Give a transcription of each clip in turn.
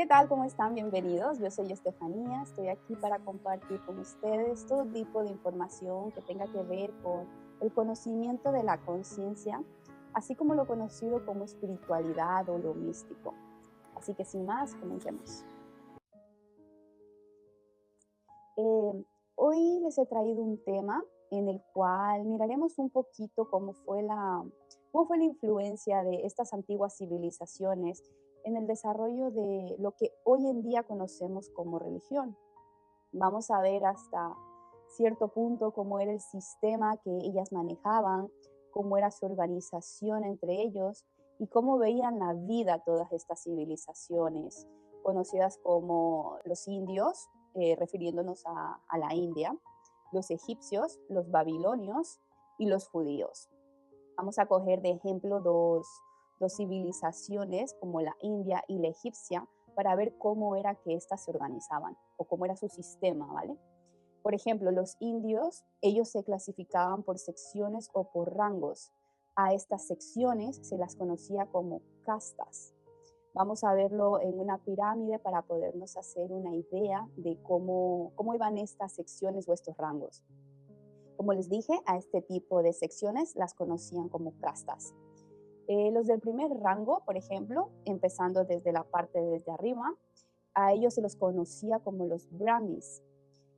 ¿Qué tal? ¿Cómo están? Bienvenidos. Yo soy Estefanía. Estoy aquí para compartir con ustedes todo tipo de información que tenga que ver con el conocimiento de la conciencia, así como lo conocido como espiritualidad o lo místico. Así que sin más, comencemos. Eh, Hoy les he traído un tema en el cual miraremos un poquito cómo fue la influencia de estas antiguas civilizaciones en el desarrollo de lo que hoy en día conocemos como religión. Vamos a ver hasta cierto punto cómo era el sistema que ellas manejaban, cómo era su organización entre ellos y cómo veían la vida todas estas civilizaciones, conocidas como los indios, refiriéndonos a la India, los egipcios, los babilonios y los judíos. Vamos a coger de ejemplo dos civilizaciones como la India y la egipcia para ver cómo era que éstas se organizaban o cómo era su sistema, ¿vale? Por ejemplo, los indios, ellos se clasificaban por secciones o por rangos. A estas secciones se las conocía como castas. Vamos a verlo en una pirámide para podernos hacer una idea de cómo iban estas secciones o estos rangos. Como les dije, a este tipo de secciones las conocían como castas. Los del primer rango, por ejemplo, empezando desde la parte desde arriba, a ellos se los conocía como los brahmis.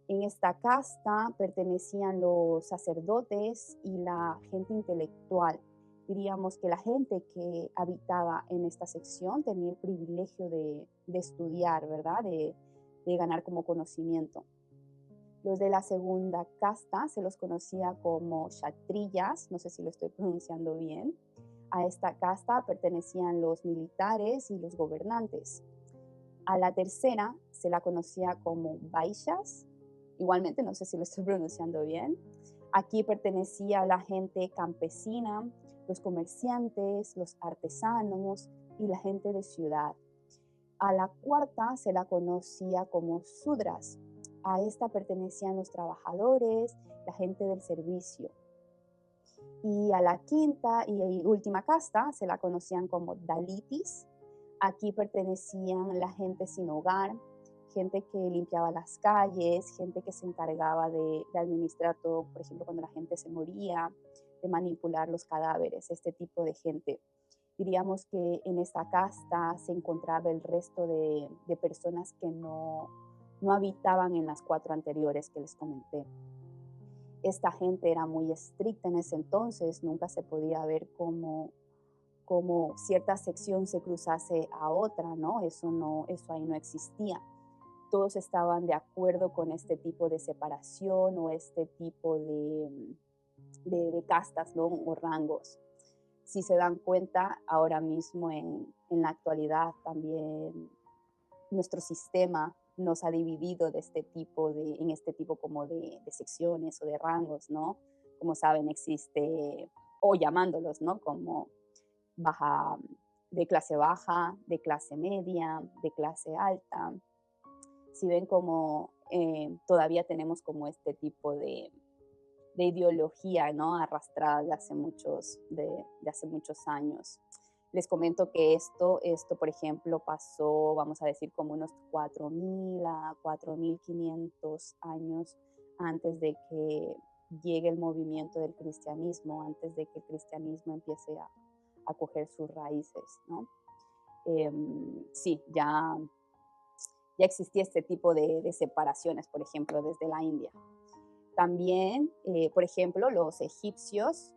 En esta casta pertenecían los sacerdotes y la gente intelectual. Diríamos que la gente que habitaba en esta sección tenía el privilegio de estudiar, ¿verdad? De ganar como conocimiento. Los de la segunda casta se los conocía como kshatriyas, no sé si lo estoy pronunciando bien. A esta casta pertenecían los militares y los gobernantes. A la tercera se la conocía como vaishyas, igualmente no sé si lo estoy pronunciando bien. Aquí pertenecía la gente campesina, los comerciantes, los artesanos y la gente de ciudad. A la cuarta se la conocía como sudras. A esta pertenecían los trabajadores, la gente del servicio. Y a la quinta y última casta se la conocían como dalitis. Aquí pertenecían la gente sin hogar, gente que limpiaba las calles, gente que se encargaba de administrar todo, por ejemplo, cuando la gente se moría, de manipular los cadáveres, este tipo de gente. Diríamos que en esta casta se encontraba el resto de personas que no habitaban en las cuatro anteriores que les comenté. Esta gente era muy estricta en ese entonces, nunca se podía ver como cierta sección se cruzase a otra, ¿no? Eso ahí no existía. Todos estaban de acuerdo con este tipo de separación o este tipo de castas, ¿no? O rangos. Si se dan cuenta, ahora mismo en la actualidad también nuestro sistema nos ha dividido en este tipo como de secciones o de rangos, ¿no? Como saben, existe, o llamándolos, ¿no? Como baja, de clase baja, de clase media, de clase alta. Si ven como todavía tenemos como este tipo de ideología, ¿no? Arrastrada de hace muchos años. Les comento que esto, por ejemplo, pasó, vamos a decir, como unos 4.000 a 4.500 años antes de que llegue el movimiento del cristianismo, antes de que el cristianismo empiece a coger sus raíces, ¿no? Sí, ya existía este tipo de separaciones, por ejemplo, desde la India. También, por ejemplo, los egipcios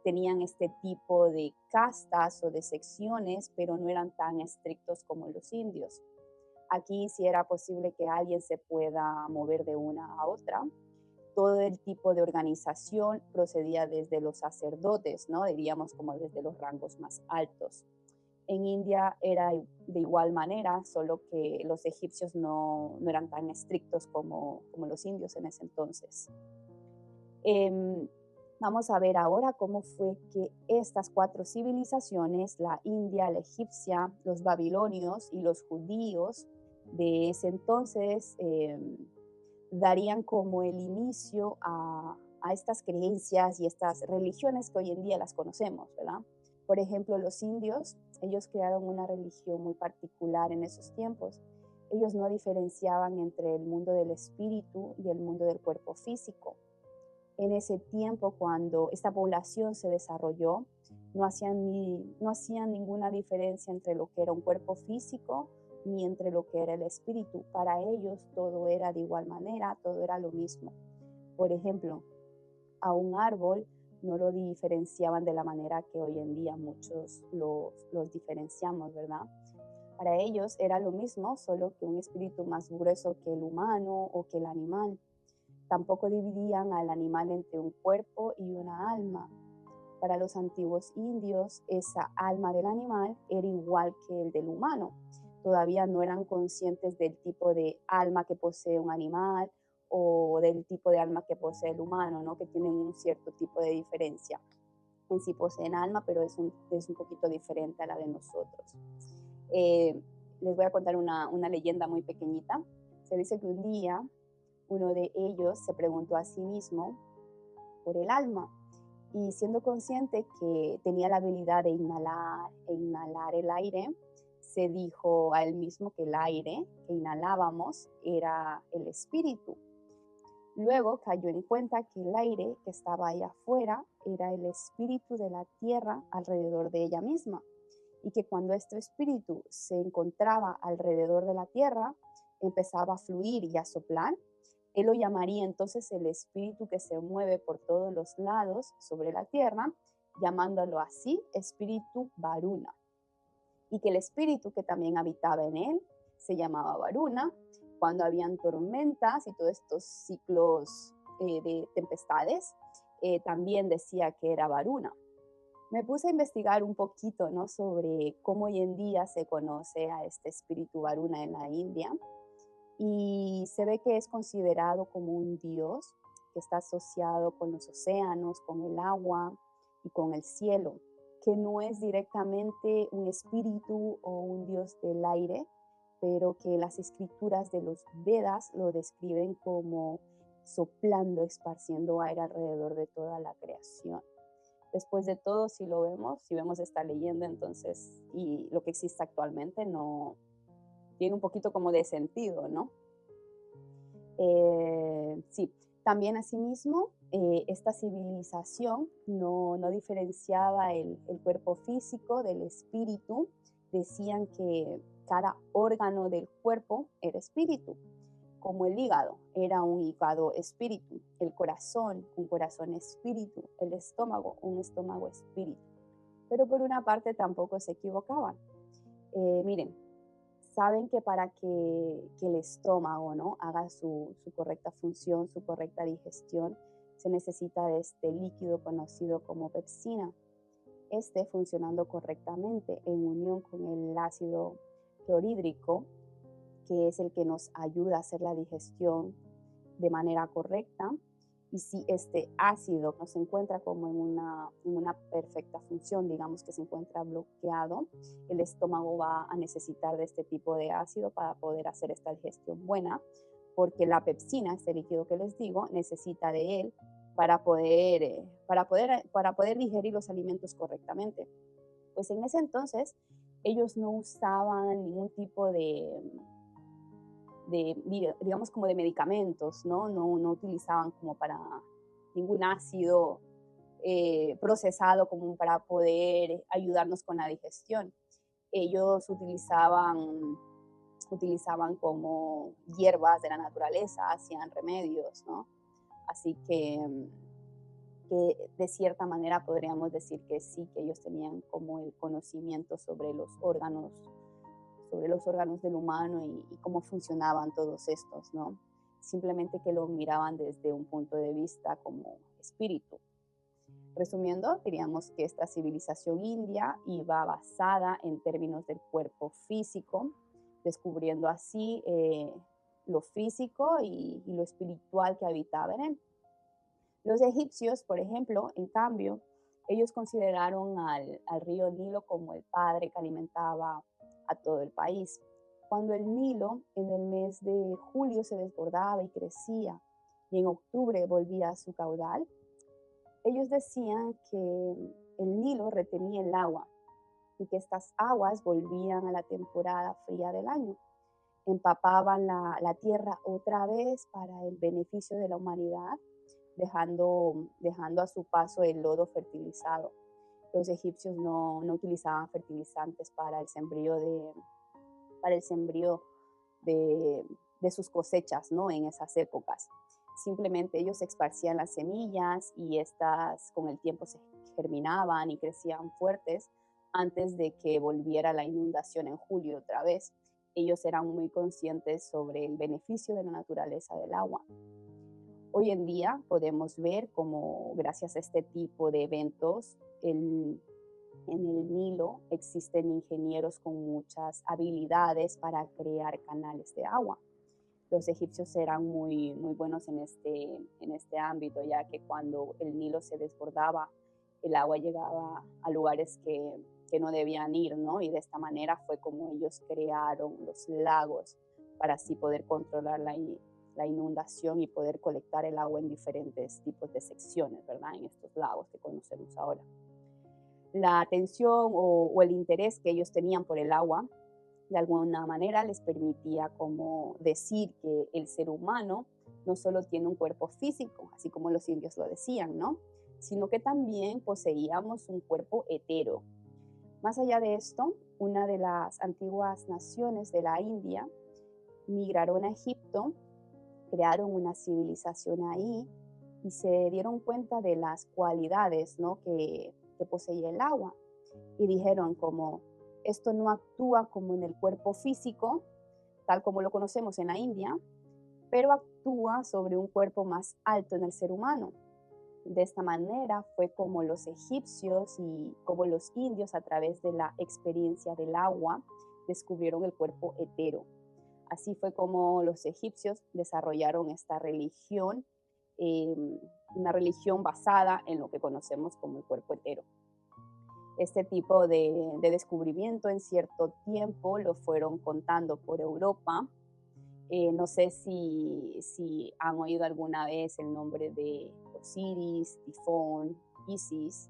tenían este tipo de castas o de secciones, pero no eran tan estrictos como los indios. Aquí sí era posible que alguien se pueda mover de una a otra. Todo el tipo de organización procedía desde los sacerdotes, ¿no? Diríamos como desde los rangos más altos. En India era de igual manera, solo que los egipcios no eran tan estrictos como los indios en ese entonces. Eh, Vamos a ver ahora cómo fue que estas cuatro civilizaciones, la India, la egipcia, los babilonios y los judíos de ese entonces, darían como el inicio a estas creencias y estas religiones que hoy en día las conocemos, ¿verdad? Por ejemplo, los indios, ellos crearon una religión muy particular en esos tiempos. Ellos no diferenciaban entre el mundo del espíritu y el mundo del cuerpo físico. En ese tiempo, cuando esta población se desarrolló, no hacían ninguna diferencia entre lo que era un cuerpo físico ni entre lo que era el espíritu. Para ellos todo era de igual manera, todo era lo mismo. Por ejemplo, a un árbol no lo diferenciaban de la manera que hoy en día muchos los diferenciamos, ¿verdad? Para ellos era lo mismo, solo que un espíritu más grueso que el humano o que el animal. Tampoco dividían al animal entre un cuerpo y una alma. Para los antiguos indios, esa alma del animal era igual que el del humano. Todavía no eran conscientes del tipo de alma que posee un animal o del tipo de alma que posee el humano, ¿no? Que tienen un cierto tipo de diferencia. En sí poseen alma, pero es un poquito diferente a la de nosotros. Eh, Les voy a contar una leyenda muy pequeñita. Se dice que un día uno de ellos se preguntó a sí mismo por el alma y siendo consciente que tenía la habilidad de inhalar e inhalar el aire, se dijo a él mismo que el aire que inhalábamos era el espíritu. Luego cayó en cuenta que el aire que estaba allá afuera era el espíritu de la tierra alrededor de ella misma y que cuando este espíritu se encontraba alrededor de la tierra, empezaba a fluir y a soplar. Él lo llamaría entonces el espíritu que se mueve por todos los lados sobre la tierra, llamándolo así espíritu Varuna. Y que el espíritu que también habitaba en él se llamaba Varuna. Cuando habían tormentas y todos estos ciclos de tempestades, también decía que era Varuna. Me puse a investigar un poquito, ¿no? Sobre cómo hoy en día se conoce a este espíritu Varuna en la India y se ve que es considerado como un dios que está asociado con los océanos, con el agua y con el cielo, que no es directamente un espíritu o un dios del aire, pero que las escrituras de los Vedas lo describen como soplando, esparciendo aire alrededor de toda la creación. Después de todo, si vemos esta leyenda, entonces, y lo que existe actualmente, no tiene un poquito como de sentido, ¿no? Sí, también asimismo, esta civilización no diferenciaba el cuerpo físico del espíritu, decían que cada órgano del cuerpo era espíritu, como el hígado era un hígado espíritu, el corazón un corazón espíritu, el estómago un estómago espíritu. Pero por una parte tampoco se equivocaban. Miren, saben que para que el estómago, ¿no? Haga su correcta función, su correcta digestión, se necesita de este líquido conocido como pepsina. Este funcionando correctamente en unión con el ácido clorhídrico, que es el que nos ayuda a hacer la digestión de manera correcta. Y si este ácido no se encuentra como en una perfecta función, digamos que se encuentra bloqueado, el estómago va a necesitar de este tipo de ácido para poder hacer esta digestión buena, porque la pepsina, este líquido que les digo, necesita de él para poder digerir los alimentos correctamente. Pues en ese entonces ellos no usaban ningún tipo digamos, como de medicamentos, ¿no? No utilizaban como para ningún ácido procesado como para poder ayudarnos con la digestión. Ellos utilizaban como hierbas de la naturaleza, hacían remedios, ¿no? Así que de cierta manera podríamos decir que sí, que ellos tenían como el conocimiento sobre los órganos del humano y cómo funcionaban todos estos, ¿no? Simplemente que lo miraban desde un punto de vista como espíritu. Resumiendo, diríamos que esta civilización india iba basada en términos del cuerpo físico, descubriendo así lo físico y lo espiritual que habitaba en él. Los egipcios, por ejemplo, en cambio, ellos consideraron al río Nilo como el padre que alimentaba a todo el país. Cuando el Nilo en el mes de julio se desbordaba y crecía y en octubre volvía a su caudal, ellos decían que el Nilo retenía el agua y que estas aguas volvían a la temporada fría del año. Empapaban la tierra otra vez para el beneficio de la humanidad, dejando a su paso el lodo fertilizado. Los egipcios no utilizaban fertilizantes para el sembrío de sus cosechas, ¿no? En esas épocas. Simplemente ellos esparcían las semillas y estas con el tiempo se germinaban y crecían fuertes antes de que volviera la inundación en julio otra vez. Ellos eran muy conscientes sobre el beneficio de la naturaleza del agua. Hoy en día podemos ver cómo gracias a este tipo de eventos en el Nilo existen ingenieros con muchas habilidades para crear canales de agua. Los egipcios eran muy buenos en este ámbito, ya que cuando el Nilo se desbordaba, el agua llegaba a lugares que no debían ir, ¿no? Y de esta manera fue como ellos crearon los lagos para así poder controlar la inundación y poder colectar el agua en diferentes tipos de secciones, ¿verdad? En estos lagos que conocemos ahora. La atención o el interés que ellos tenían por el agua, de alguna manera les permitía como decir que el ser humano no solo tiene un cuerpo físico, así como los indios lo decían, ¿no? Sino que también poseíamos un cuerpo etéreo. Más allá de esto, una de las antiguas naciones de la India migraron a Egipto, crearon una civilización ahí y se dieron cuenta de las cualidades, ¿no? que poseía el agua. Y dijeron como, esto no actúa como en el cuerpo físico, tal como lo conocemos en la India, pero actúa sobre un cuerpo más alto en el ser humano. De esta manera fue como los egipcios y como los indios, a través de la experiencia del agua, descubrieron el cuerpo etéreo. Así fue como los egipcios desarrollaron esta religión, eh, una religión basada en lo que conocemos como el cuerpo etéreo. Este tipo de descubrimiento en cierto tiempo lo fueron contando por Europa. No sé si han oído alguna vez el nombre de Osiris, Tifón, Isis,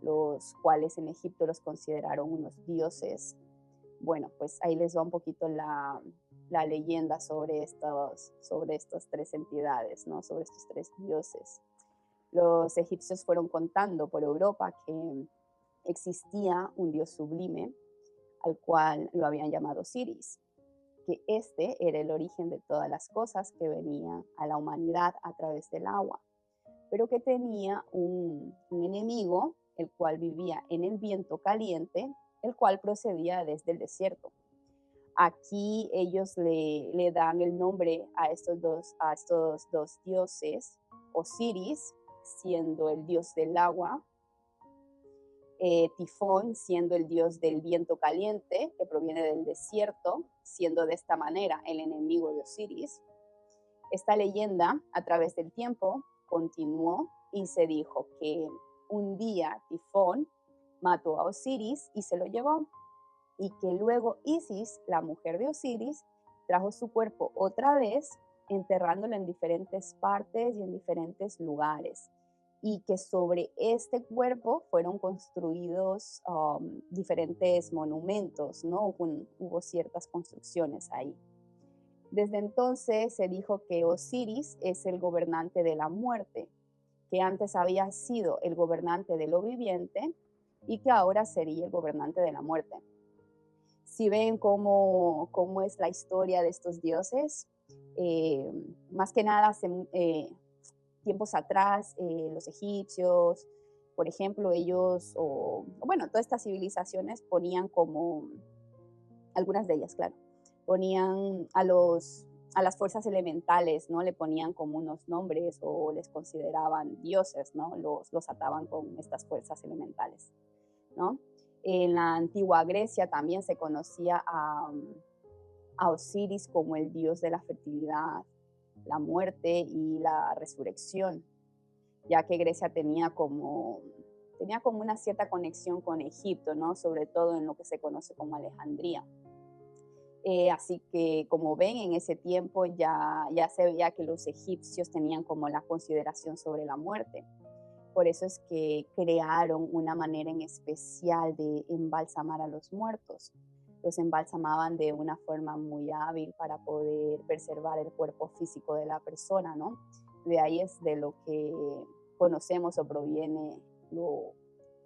los cuales en Egipto los consideraron unos dioses. Bueno, pues ahí les va un poquito la leyenda sobre estas tres entidades, ¿no? Sobre estos tres dioses. Los egipcios fueron contando por Europa que existía un dios sublime al cual lo habían llamado Osiris, que este era el origen de todas las cosas que venían a la humanidad a través del agua, pero que tenía un enemigo, el cual vivía en el viento caliente, el cual procedía desde el desierto. Aquí ellos le dan el nombre a estos dos dioses, Osiris siendo el dios del agua, Tifón siendo el dios del viento caliente, que proviene del desierto, siendo de esta manera el enemigo de Osiris. Esta leyenda, a través del tiempo, continuó y se dijo que un día Tifón mató a Osiris y se lo llevó, y que luego Isis, la mujer de Osiris, trajo su cuerpo otra vez, enterrándolo en diferentes partes y en diferentes lugares, y que sobre este cuerpo fueron construidos diferentes monumentos, ¿no? Hubo ciertas construcciones ahí. Desde entonces se dijo que Osiris es el gobernante de la muerte, que antes había sido el gobernante de lo viviente y que ahora sería el gobernante de la muerte. Si ven cómo es la historia de estos dioses, más que nada tiempos atrás, los egipcios, por ejemplo, ellos, bueno, todas estas civilizaciones ponían como, algunas de ellas, claro, ponían a las fuerzas elementales, ¿no? Le ponían como unos nombres o les consideraban dioses, ¿no? Los ataban con estas fuerzas elementales, ¿no? En la antigua Grecia también se conocía a Osiris como el dios de la fertilidad, la muerte y la resurrección, ya que Grecia tenía como una cierta conexión con Egipto, ¿no? Sobre todo en lo que se conoce como Alejandría. Así que, como ven, en ese tiempo ya se veía que los egipcios tenían como la consideración sobre la muerte. Por eso es que crearon una manera en especial de embalsamar a los muertos. Los embalsamaban de una forma muy hábil para poder preservar el cuerpo físico de la persona, ¿no? De ahí es de lo que conocemos o proviene lo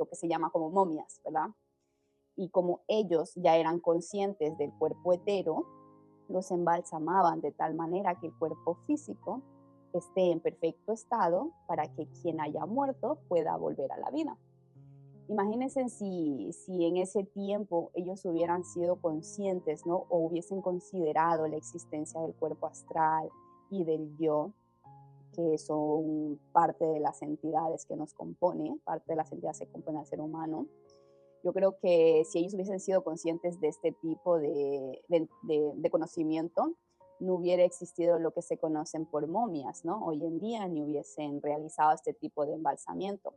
que se llama como momias, ¿verdad? Y como ellos ya eran conscientes del cuerpo etero, los embalsamaban de tal manera que el cuerpo físico esté en perfecto estado para que quien haya muerto pueda volver a la vida. Imagínense si en ese tiempo ellos hubieran sido conscientes, ¿no? O hubiesen considerado la existencia del cuerpo astral y del yo, que son parte de las entidades que nos compone, parte de las entidades que componen al ser humano. Yo creo que si ellos hubiesen sido conscientes de este tipo de conocimiento, no hubiera existido lo que se conocen por momias, ¿no? Hoy en día ni hubiesen realizado este tipo de embalsamiento.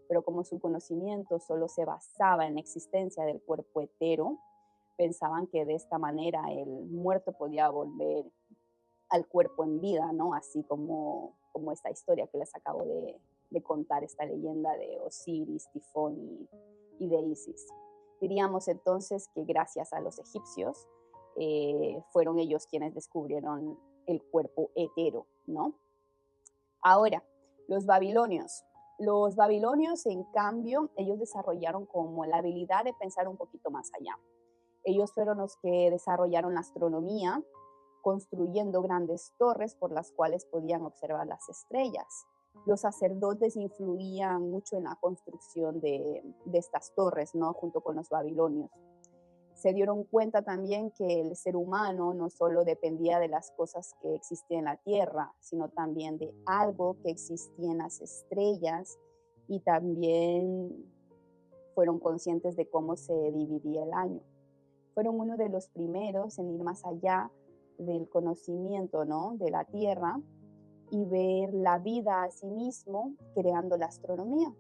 Pero como su conocimiento solo se basaba en la existencia del cuerpo etero, pensaban que de esta manera el muerto podía volver al cuerpo en vida, ¿no? Así como esta historia que les acabo de contar, esta leyenda de Osiris, Tifón y de Isis. Diríamos entonces que gracias a los egipcios fueron ellos quienes descubrieron el cuerpo etero, ¿no? Ahora, los babilonios. Los babilonios, en cambio, ellos desarrollaron como la habilidad de pensar un poquito más allá. Ellos fueron los que desarrollaron la astronomía, construyendo grandes torres por las cuales podían observar las estrellas. Los sacerdotes influían mucho en la construcción de estas torres, ¿no? Junto con los babilonios. Se dieron cuenta también que el ser humano no solo dependía de las cosas que existían en la tierra, sino también de algo que existía en las estrellas, y también fueron conscientes de cómo se dividía el año. Fueron uno de los primeros en ir más allá del conocimiento, ¿no? De la tierra, y ver la vida a sí mismo, creando la astronomía,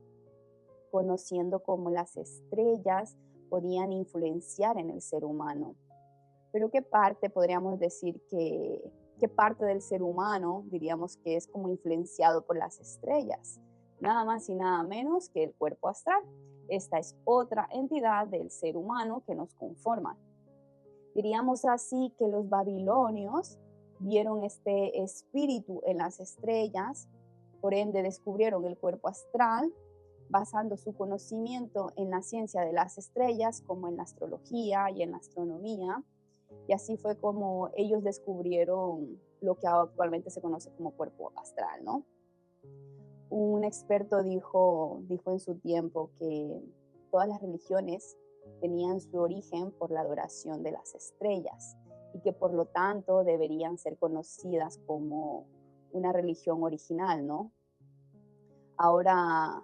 conociendo cómo las estrellas podían influenciar en el ser humano. Pero qué parte podríamos decir qué parte del ser humano diríamos que es como influenciado por las estrellas. Nada más y nada menos que el cuerpo astral. Esta es otra entidad del ser humano que nos conforma. Diríamos así que los babilonios vieron este espíritu en las estrellas, por ende descubrieron el cuerpo astral, basando su conocimiento en la ciencia de las estrellas, como en la astrología y en la astronomía. Y así fue como ellos descubrieron lo que actualmente se conoce como cuerpo astral, ¿no? Un experto dijo en su tiempo que todas las religiones tenían su origen por la adoración de las estrellas y que por lo tanto deberían ser conocidas como una religión original, ¿no? Ahora,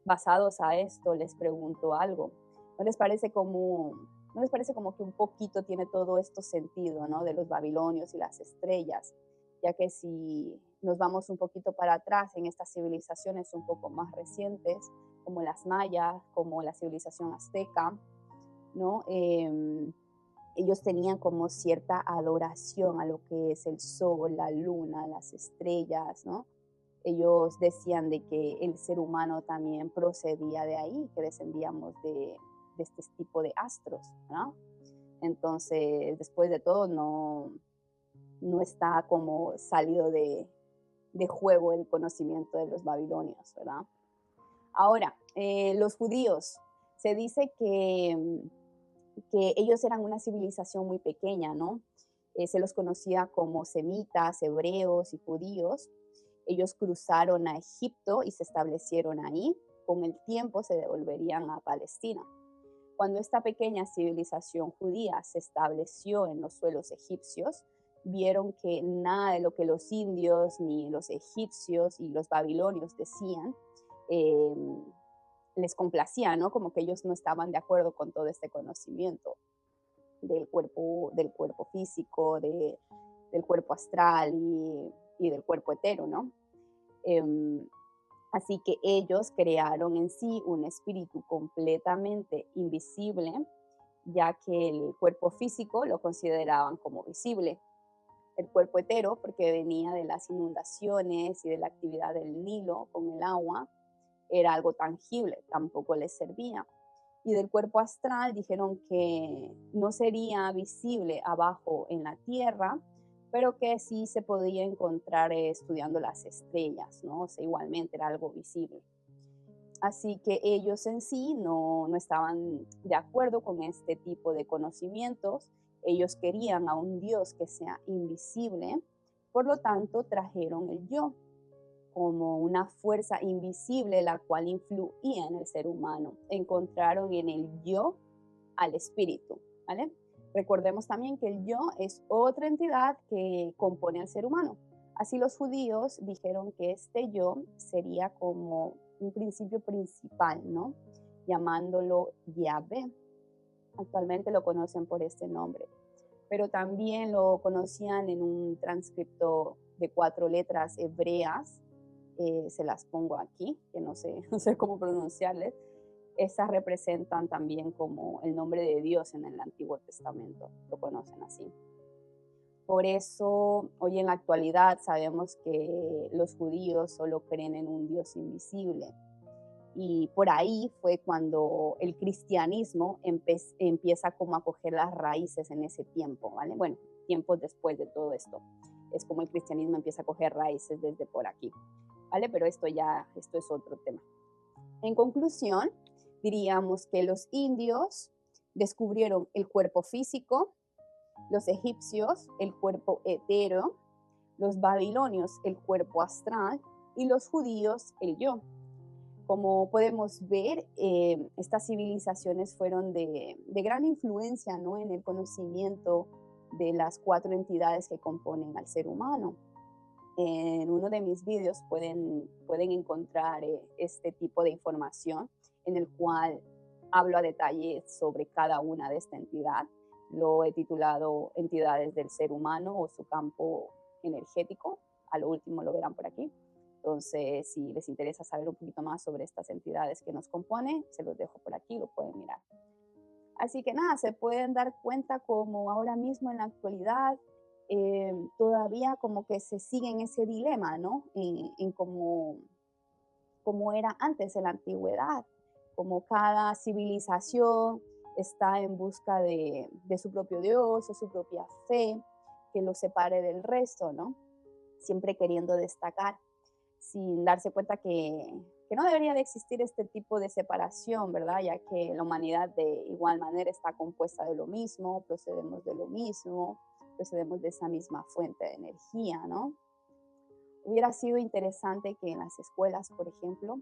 basados a esto, les pregunto algo. ¿No les parece como, ¿no les parece como que un poquito tiene todo esto sentido, ¿no? De los babilonios y las estrellas? Ya que si nos vamos un poquito para atrás en estas civilizaciones un poco más recientes, como las mayas, como la civilización azteca, ¿no? Ellos tenían como cierta adoración a lo que es el sol, la luna, las estrellas, ¿no? Ellos decían de que el ser humano también procedía de ahí, que descendíamos de este tipo de astros, ¿no? Entonces, después de todo, no está como salido de juego el conocimiento de los babilonios, ¿verdad? Ahora, los judíos, se dice que ellos eran una civilización muy pequeña, ¿no? Se los conocía como semitas, hebreos y judíos. Ellos cruzaron a Egipto y se establecieron ahí. Con el tiempo se devolverían a Palestina. Cuando esta pequeña civilización judía se estableció en los suelos egipcios, vieron que nada de lo que los indios, ni los egipcios y los babilonios decían, eh, les complacía, ¿no? Como que ellos no estaban de acuerdo con todo este conocimiento del cuerpo físico, del cuerpo astral y del cuerpo etero, ¿no? Así que ellos crearon en sí un espíritu completamente invisible, ya que el cuerpo físico lo consideraban como visible. El cuerpo etero, porque venía de las inundaciones y de la actividad del Nilo con el agua, era algo tangible, tampoco les servía. Y del cuerpo astral dijeron que no sería visible abajo en la tierra, pero que sí se podía encontrar estudiando las estrellas, ¿no? O sea, igualmente era algo visible. Así que ellos en sí no estaban de acuerdo con este tipo de conocimientos. Ellos querían a un Dios que sea invisible, por lo tanto trajeron el yo como una fuerza invisible la cual influía en el ser humano. Encontraron en el yo al espíritu, ¿vale? Recordemos también que el yo es otra entidad que compone al ser humano. Así los judíos dijeron que este yo sería como un principio principal, ¿no? Llamándolo Yahvé. Actualmente lo conocen por este nombre, pero también lo conocían en un transcripto de 4 letras hebreas. Se las pongo aquí, que no sé, no sé cómo pronunciarles. Estas representan también como el nombre de Dios en el Antiguo Testamento, lo conocen así. Por eso, hoy en la actualidad sabemos que los judíos solo creen en un Dios invisible. Y por ahí fue cuando el cristianismo empieza como a coger las raíces en ese tiempo, ¿vale? Bueno, tiempos después de todo esto. Es como el cristianismo empieza a coger raíces desde por aquí, ¿vale? Pero esto es otro tema. En conclusión, diríamos que los indios descubrieron el cuerpo físico, los egipcios el cuerpo etéreo, los babilonios el cuerpo astral y los judíos el yo. Como podemos ver, estas civilizaciones fueron de gran influencia, ¿no?, en el conocimiento de las 4 entidades que componen al ser humano. En uno de mis vídeos pueden encontrar este tipo de información en el cual hablo a detalle sobre cada una de esta entidad. Lo he titulado Entidades del Ser Humano o su campo energético. A lo último lo verán por aquí. Entonces, si les interesa saber un poquito más sobre estas entidades que nos componen, se los dejo por aquí, lo pueden mirar. Así que nada, se pueden dar cuenta como ahora mismo en la actualidad todavía como que se sigue en ese dilema, ¿no? En cómo era antes en la antigüedad, como cada civilización está en busca de su propio Dios o su propia fe que lo separe del resto, ¿no? Siempre queriendo destacar, sin darse cuenta que no debería de existir este tipo de separación, ¿verdad? Ya que la humanidad de igual manera está compuesta de lo mismo, procedemos de lo mismo, procedemos de esa misma fuente de energía, ¿no? Hubiera sido interesante que en las escuelas, por ejemplo,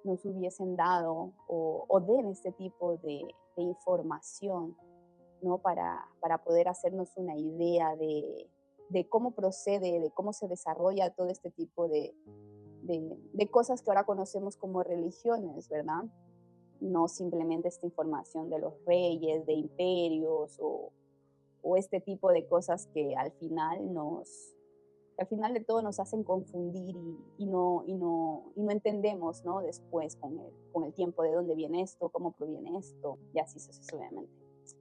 nos hubiesen dado o den este tipo de información, ¿no? Para poder hacernos una idea de cómo procede, de cómo se desarrolla todo este tipo de cosas que ahora conocemos como religiones, ¿verdad? No simplemente esta información de los reyes, de imperios o este tipo de cosas que al final al final de todo nos hacen confundir y no entendemos, ¿no? Después con el tiempo de dónde viene esto, cómo proviene esto y así sucesivamente.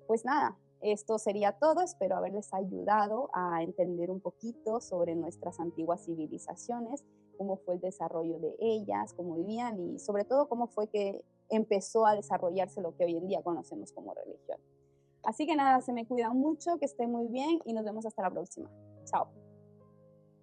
Pues nada, esto sería todo. Espero haberles ayudado a entender un poquito sobre nuestras antiguas civilizaciones, cómo fue el desarrollo de ellas, cómo vivían y sobre todo cómo fue que empezó a desarrollarse lo que hoy en día conocemos como religión. Así que nada, se me cuidan mucho, que estén muy bien y nos vemos hasta la próxima. Chao.